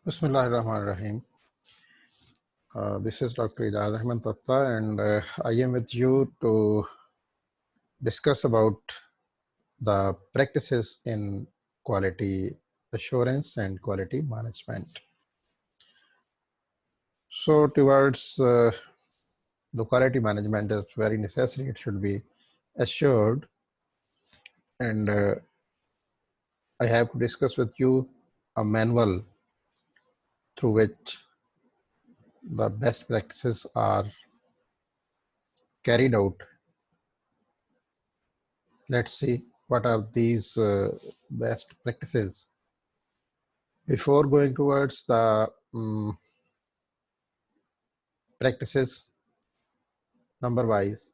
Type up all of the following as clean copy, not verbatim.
Bismillahirrahmanirrahim. This is Dr. Ijaz Ahmed Tatta, and I am with you to discuss about the practices in quality assurance and quality management. So towards the quality management is very necessary. It should be assured, and I have to discuss with you a manual through which the best practices are carried out. Let's see what are these best practices. Before going towards the practices number wise,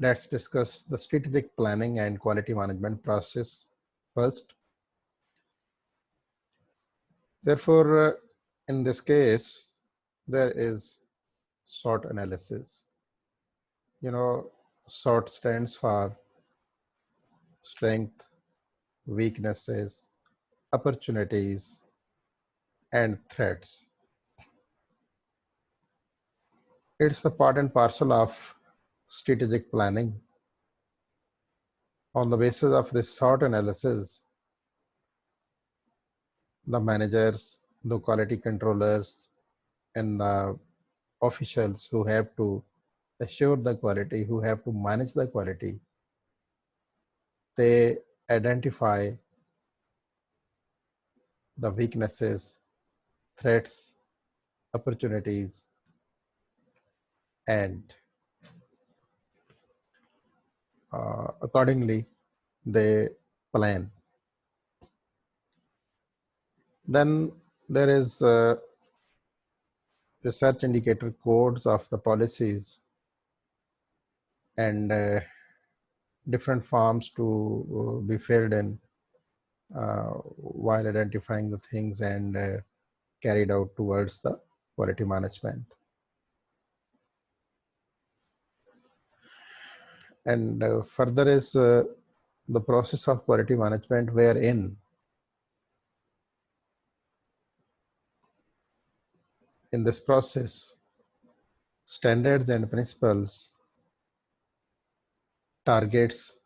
let's discuss the strategic planning and quality management process first. Therefore, in this case, there is SWOT analysis. SWOT stands for strength, weaknesses, opportunities, and threats. It's the part and parcel of strategic planning. On the basis of this SWOT analysis, the managers, the quality controllers, and the officials who have to assure the quality, who have to manage the quality, they identify the weaknesses, threats, opportunities, and accordingly they plan. Then there is research indicator codes of the policies and different forms to be filled in while identifying the things and carried out towards the quality management. And further is the process of quality management, wherein in this process, standards and principles, targets,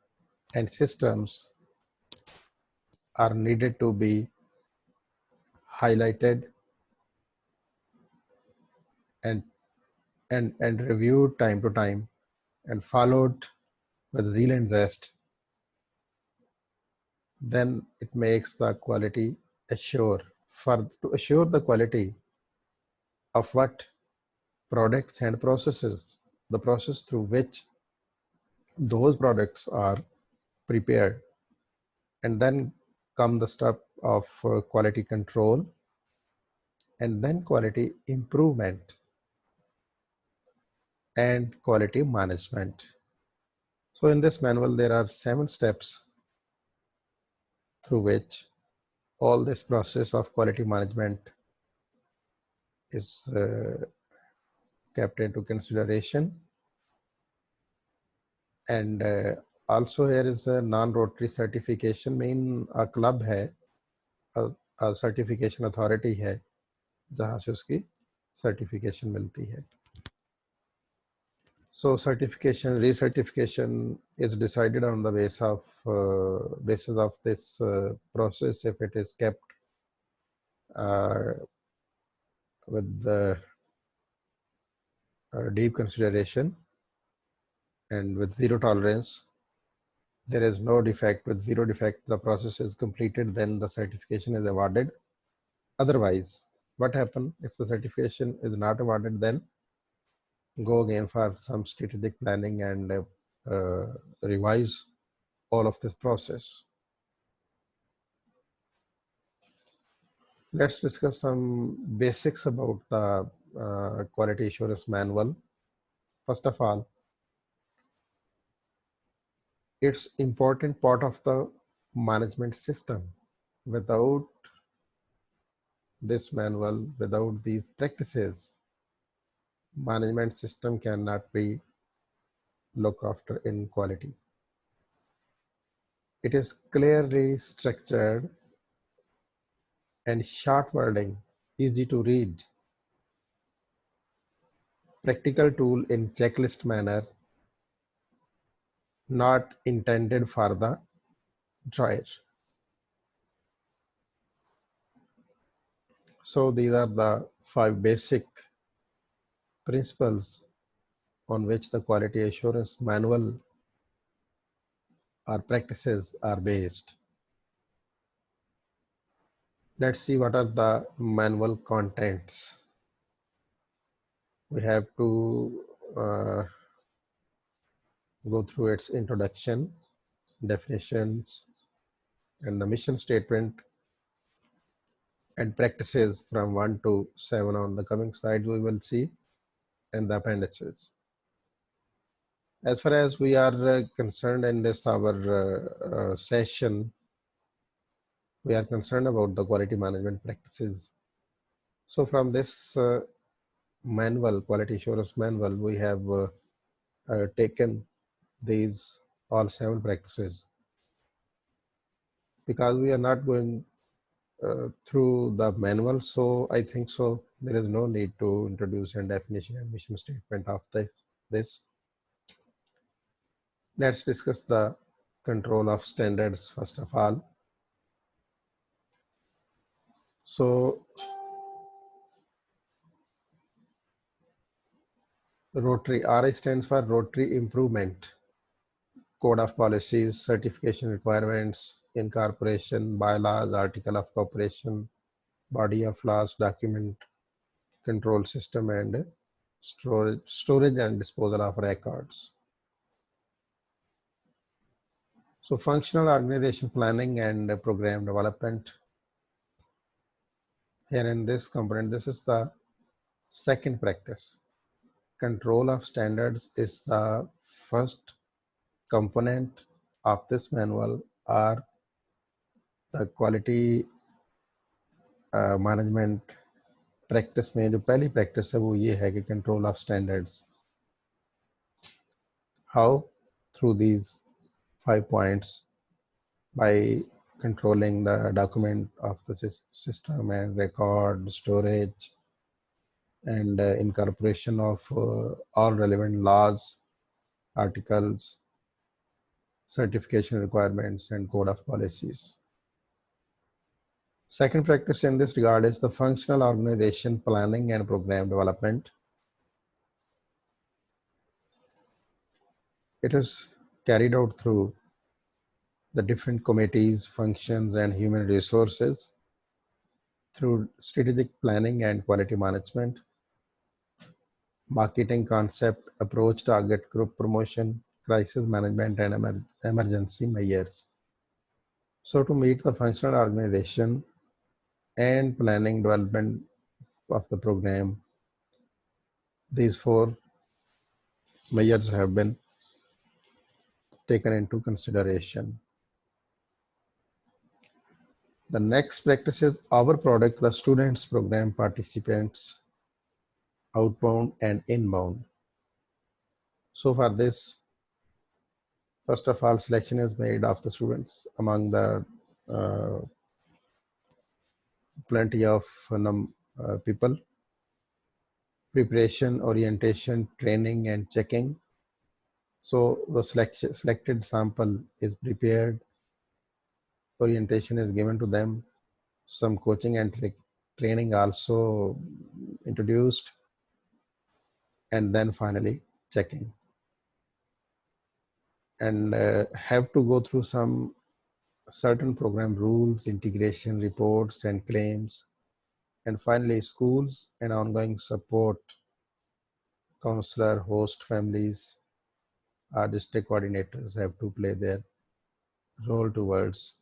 and systems are needed to be highlighted and reviewed time to time and followed with zeal and zest. Then it makes the quality assure. To assure the quality of what? Products and processes, the process through which those products are prepared. And then come the step of quality control, and then quality improvement and quality management. So in this manual, there are 7 steps through which all this process of quality management is kept into consideration. And also here is a non-Rotary certification. Main a club hai, a certification authority है जहाँ से उसकी certification मिलती है. So certification, recertification is decided on the basis of this process. If it is kept with the deep consideration and with zero tolerance, there is no defect. With zero defect, the process is completed, then the certification is awarded. Otherwise, what happens if the certification is not awarded? Then go again for some strategic planning and revise all of this process. Let's discuss some basics about the quality assurance manual. First of all, it's important part of the management system. Without this manual, without these practices, management system cannot be looked after in quality. It is clearly structured and short wording easy to read, practical tool in checklist manner, not intended for the drawer. So these are the 5 basic principles on which the quality assurance manual or practices are based. Let's see what are the manual contents. We have to go through its introduction, definitions, and the mission statement and practices from 1 to 7 on the coming slides we will see, and the appendices. As far as we are concerned in this our session, we are concerned about the quality management practices. So from this manual, quality assurance manual, we have taken these all 7 practices, because we are not going through the manual. So I think so there is no need to introduce a definition and mission statement of this. Let's discuss the control of standards first of all. So Rotary R stands for Rotary Improvement, Code of Policies, Certification Requirements, Incorporation, Bylaws, Article of Corporation, Body of Laws, Document Control System, and storage and disposal of records. So functional organization planning and program development. Here in this component, this is the second practice. Control of standards is the first component of this manual or the quality management practice में जो पहली practice है वो ये है कि control of standards. How? Through these 5 points, by controlling the document of the system and record storage and incorporation of all relevant laws, articles, certification requirements, and code of policies. Second practice in this regard is the functional organization planning and program development. It is carried out through the different committees, functions, and human resources through strategic planning and quality management, marketing concept, approach, target group promotion, crisis management, and emergency measures. So to meet the functional organization and planning development of the program, these 4 measures have been taken into consideration. The next practice is our product, the students, program participants, outbound and inbound. So for this, first of all, selection is made of the students among the plenty of people. Preparation, orientation, training, and checking. So the selected sample is prepared, orientation is given to them, some coaching and training also introduced, and then finally checking. And have to go through some certain program rules, integration reports and claims, and finally schools and ongoing support, counselor, host families, our district coordinators have to play their role towards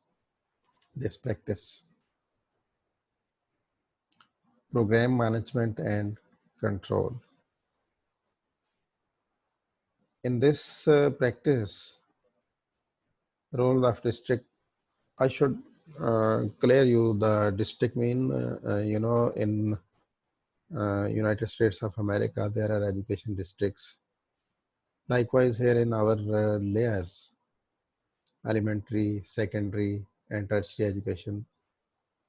this practice. Program management and control. In this practice, role of district, I should clear you the district mean, in United States of America, there are education districts. Likewise, here in our layers, elementary, secondary, and tertiary education,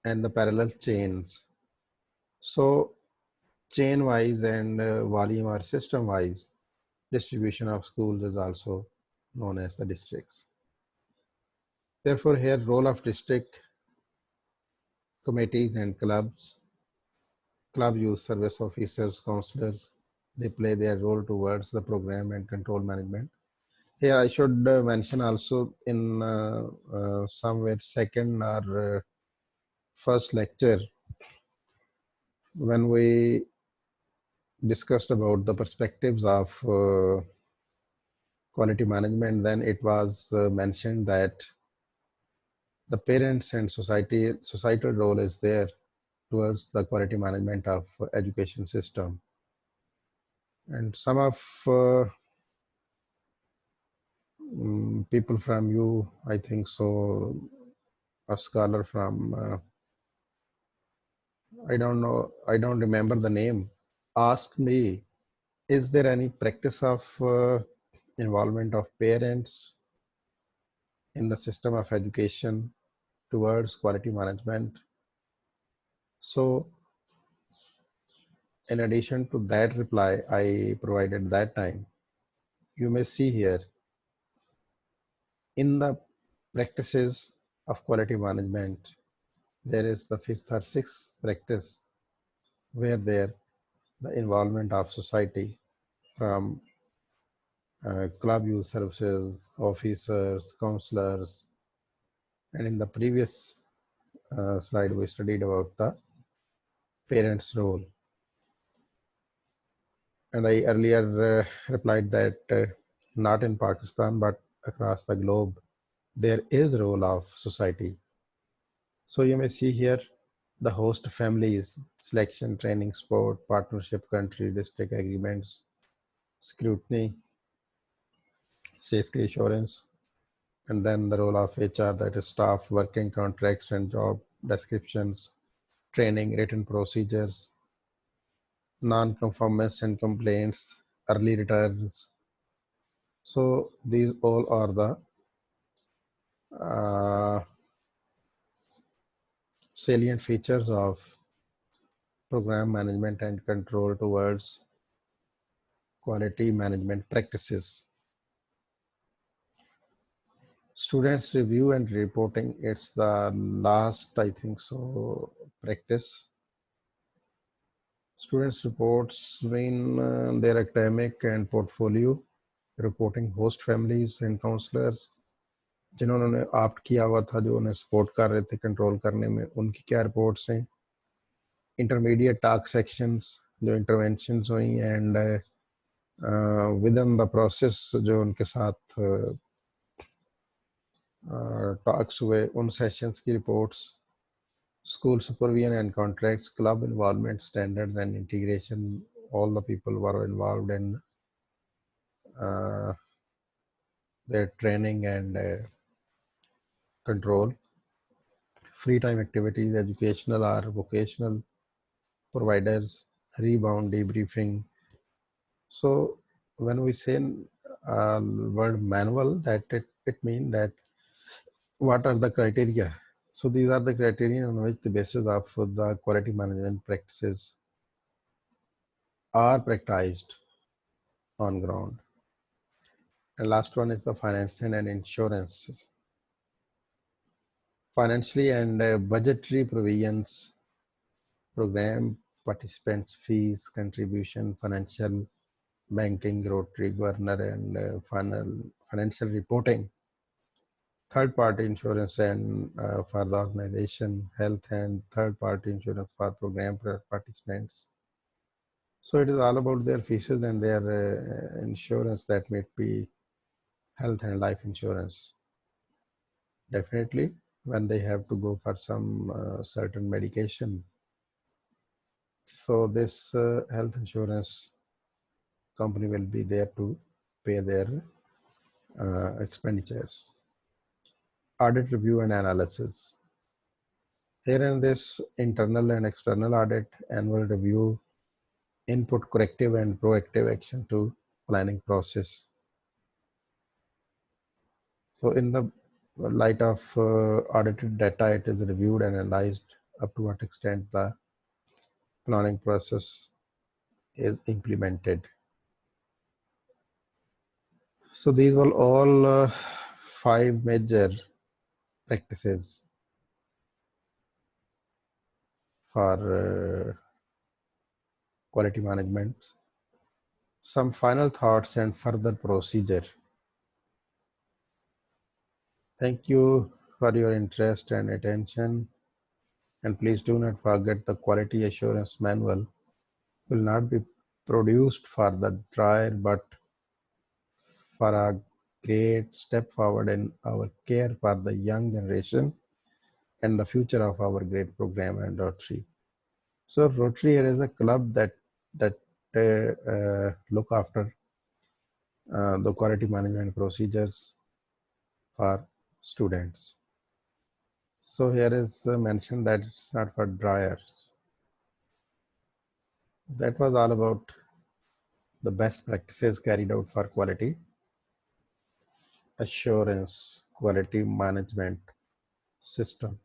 and the parallel chains. So chain wise and volume or system wise distribution of schools is also known as the districts. Therefore, here role of district committees and clubs, club youth service officers, counselors, they play their role towards the program and control management. Here I should mention also in somewhere second or first lecture when we discussed about the perspectives of quality management, then it was mentioned that the parents and societal role is there towards the quality management of education system. And some of people from you, I think so, a scholar from, I don't know, I don't remember the name, asked me, is there any practice of involvement of parents in the system of education towards quality management? So in addition to that reply I provided that time, you may see here in the practices of quality management, there is the fifth or sixth practice where there the involvement of society from club youth services, officers, counselors, and in the previous slide we studied about the parents' role. And I earlier replied that not in Pakistan but across the globe there is a role of society. So you may see here the host families, selection, training, sport, partnership, country, district agreements, scrutiny, safety assurance, and then the role of HR, that is staff, working contracts and job descriptions, training, written procedures, non-conformance and complaints, early returns. So these all are the uh, salient features of program management and control towards quality management practices. Students review and reporting, it's the last, I think so, practice. Students reports in their academic and portfolio, reporting host families and counselors जिन्होंने opt किया हुआ था, जो उन्हें support कर रहे थे control करने में, उनकी क्या रिपोर्ट्स हैं. इंटरमीडिएट टास्क सेक्शंस जो इंटरवेंशंस हुई and with in the process जो उनके साथ टॉक्स हुए, उन सेशंस की reports, school supervision and contracts, club involvement, standards and integration. All the people were involved in uh, their training and control. Free time activities, educational or vocational providers, rebound debriefing. So when we say word manual, that it means that what are the criteria. So these are the criteria on which the basis of the quality management practices are practiced on ground. And last one is the financing and insurance. Financially and budgetary provisions, program participants' fees, contribution, financial banking, Rotary, governor, and financial reporting, third-party insurance and for the organization, health and third-party insurance for program participants. So it is all about their fees and their insurance, that may be health and life insurance. Definitely, when they have to go for some certain medication, so this health insurance company will be there to pay their expenditures. Audit review and analysis. Here in this internal and external audit, annual review, input corrective and proactive action to planning process. So in the light of audited data, it is reviewed and analyzed up to what extent the planning process is implemented. So these were all five major practices for quality management. Some final thoughts and further procedure. Thank you for your interest and attention. And please do not forget the quality assurance manual will not be produced for the dryer but for a great step forward in our care for the young generation and the future of our great program and Rotary. So Rotary is a club that look after the quality management procedures for students. So here is mentioned that it's not for dryers. That was all about the best practices carried out for quality assurance quality management system.